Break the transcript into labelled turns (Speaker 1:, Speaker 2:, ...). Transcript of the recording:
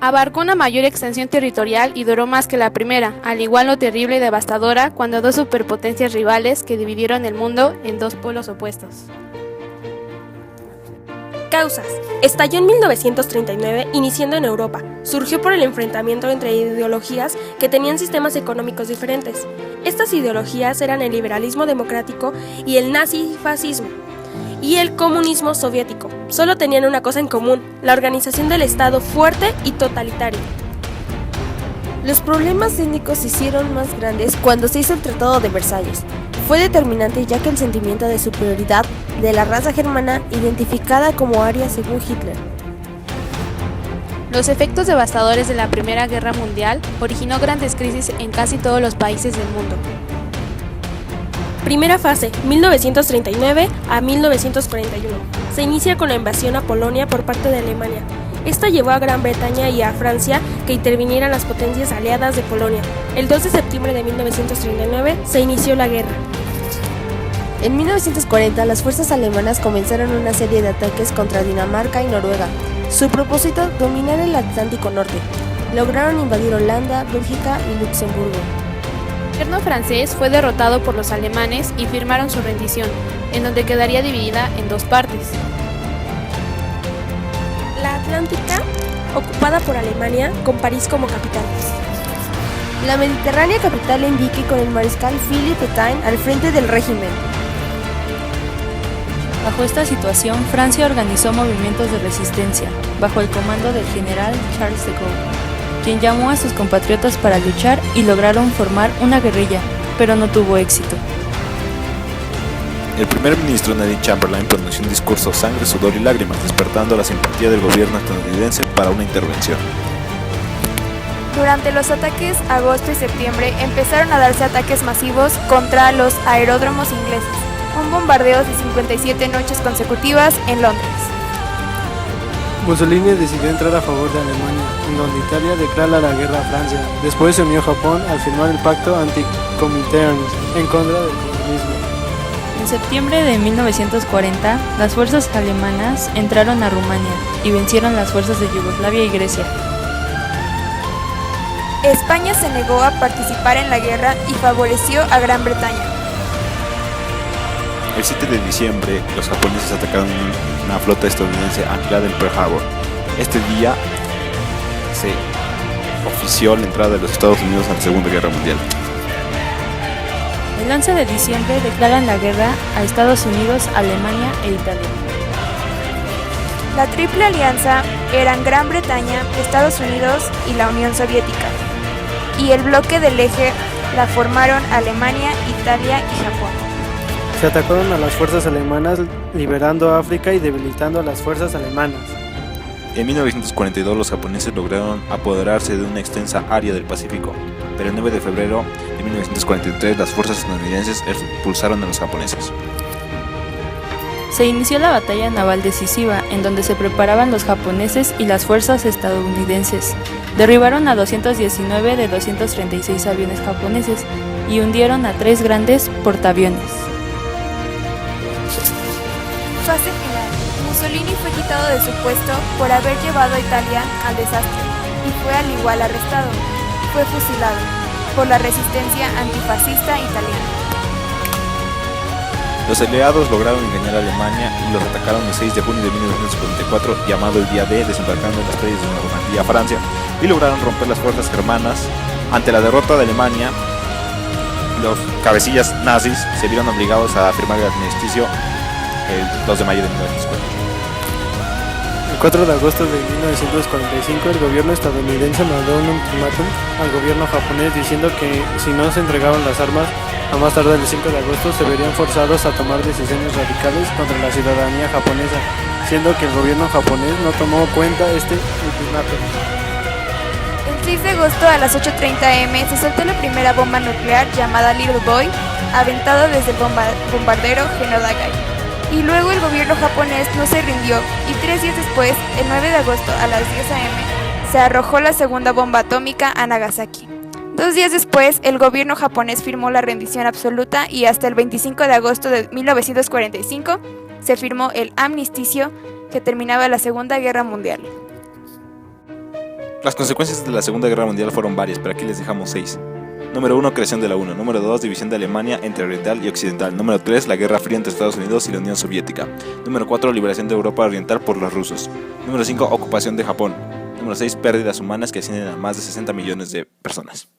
Speaker 1: Abarcó una mayor extensión territorial y duró más que la primera, al igual lo terrible y devastadora cuando dos superpotencias rivales que dividieron el mundo en dos polos opuestos.
Speaker 2: Causas. Estalló en 1939, iniciando en Europa. Surgió por el enfrentamiento entre ideologías que tenían sistemas económicos diferentes. Estas ideologías eran el liberalismo democrático y el nazifascismo y el comunismo soviético. Solo tenían una cosa en común: la organización del Estado fuerte y totalitario.
Speaker 3: Los problemas étnicos se hicieron más grandes cuando se hizo el Tratado de Versalles. Fue determinante ya que el sentimiento de superioridad de la raza germana, identificada como aria según Hitler.
Speaker 1: Los efectos devastadores de la Primera Guerra Mundial originó grandes crisis en casi todos los países del mundo.
Speaker 2: Primera fase, 1939 a 1941. Se inicia con la invasión a Polonia por parte de Alemania. Esta llevó a Gran Bretaña y a Francia que intervinieran las potencias aliadas de Polonia. El 2 de septiembre de 1939 se inició la guerra.
Speaker 3: En 1940, las fuerzas alemanas comenzaron una serie de ataques contra Dinamarca y Noruega. Su propósito, dominar el Atlántico Norte. Lograron invadir Holanda, Bélgica y Luxemburgo.
Speaker 1: El gobierno francés fue derrotado por los alemanes y firmaron su rendición, en donde quedaría dividida en dos partes.
Speaker 2: La Atlántica, ocupada por Alemania, con París como capital.
Speaker 3: La Mediterránea capital en dique con el mariscal Philippe Pétain al frente del régimen.
Speaker 4: Bajo esta situación, Francia organizó movimientos de resistencia, bajo el comando del general Charles de Gaulle, quien llamó a sus compatriotas para luchar y lograron formar una guerrilla, pero no tuvo éxito.
Speaker 5: El primer ministro Neville Chamberlain pronunció un discurso sangre, sudor y lágrimas, despertando la simpatía del gobierno estadounidense para una intervención.
Speaker 6: Durante los ataques agosto y septiembre empezaron a darse ataques masivos contra los aeródromos ingleses. Un bombardeo de 57 noches consecutivas en Londres.
Speaker 7: Mussolini decidió entrar a favor de Alemania, en donde Italia declara la guerra a Francia. Después se unió Japón al firmar el pacto anti-Comintern en contra del comunismo.
Speaker 4: En septiembre de 1940, las fuerzas alemanas entraron a Rumania y vencieron las fuerzas de Yugoslavia y Grecia.
Speaker 6: España se negó a participar en la guerra y favoreció a Gran Bretaña.
Speaker 5: El 7 de diciembre, los japoneses atacaron una flota estadounidense anclada en Pearl Harbor. Este día se ofició la entrada de los Estados Unidos a la Segunda Guerra Mundial.
Speaker 4: El 11 de diciembre declaran la guerra a Estados Unidos, Alemania e Italia.
Speaker 6: La Triple Alianza eran Gran Bretaña, Estados Unidos y la Unión Soviética. Y el bloque del eje la formaron Alemania, Italia y Japón.
Speaker 7: Se atacaron a las fuerzas alemanas, liberando África y debilitando a las fuerzas alemanas.
Speaker 5: En 1942 los japoneses lograron apoderarse de una extensa área del Pacífico, pero el 9 de febrero de 1943 las fuerzas estadounidenses expulsaron a los japoneses.
Speaker 4: Se inició la batalla naval decisiva, en donde se preparaban los japoneses y las fuerzas estadounidenses. Derribaron a 219 de 236 aviones japoneses y hundieron a 3 grandes portaaviones.
Speaker 6: Fase final. Mussolini fue quitado de su puesto por haber llevado a Italia al desastre y fue al igual arrestado. Fue fusilado por la resistencia antifascista italiana.
Speaker 5: Los aliados lograron engañar a Alemania y los atacaron el 6 de junio de 1944, llamado el Día D, desembarcando en las playas de Normandía, Francia, y lograron romper las fuerzas germanas. Ante la derrota de Alemania, los cabecillas nazis se vieron obligados a firmar el armisticio el 2 de mayo de 1940.
Speaker 7: El 4 de agosto de 1945, el gobierno estadounidense mandó un ultimátum al gobierno japonés diciendo que si no se entregaban las armas, a más tardar el 5 de agosto se verían forzados a tomar decisiones radicales contra la ciudadanía japonesa, siendo que el gobierno japonés no tomó en cuenta este ultimátum.
Speaker 6: El 6 de agosto a las 8:30 am se soltó la primera bomba nuclear llamada Little Boy, aventada desde el bombardero Genodagai. Y luego el gobierno japonés no se rindió y 3 días después, el 9 de agosto a las 10 am, se arrojó la segunda bomba atómica a Nagasaki. 2 días después, el gobierno japonés firmó la rendición absoluta y hasta el 25 de agosto de 1945 se firmó el armisticio que terminaba la Segunda Guerra Mundial.
Speaker 5: Las consecuencias de la Segunda Guerra Mundial fueron varias, pero aquí les dejamos 6. Número 1, creación de la UNO. Número 2, división de Alemania entre Oriental y Occidental. Número 3, la Guerra Fría entre Estados Unidos y la Unión Soviética. Número 4, liberación de Europa Oriental por los rusos. Número 5, ocupación de Japón. Número 6, pérdidas humanas que ascienden a más de 60 millones de personas.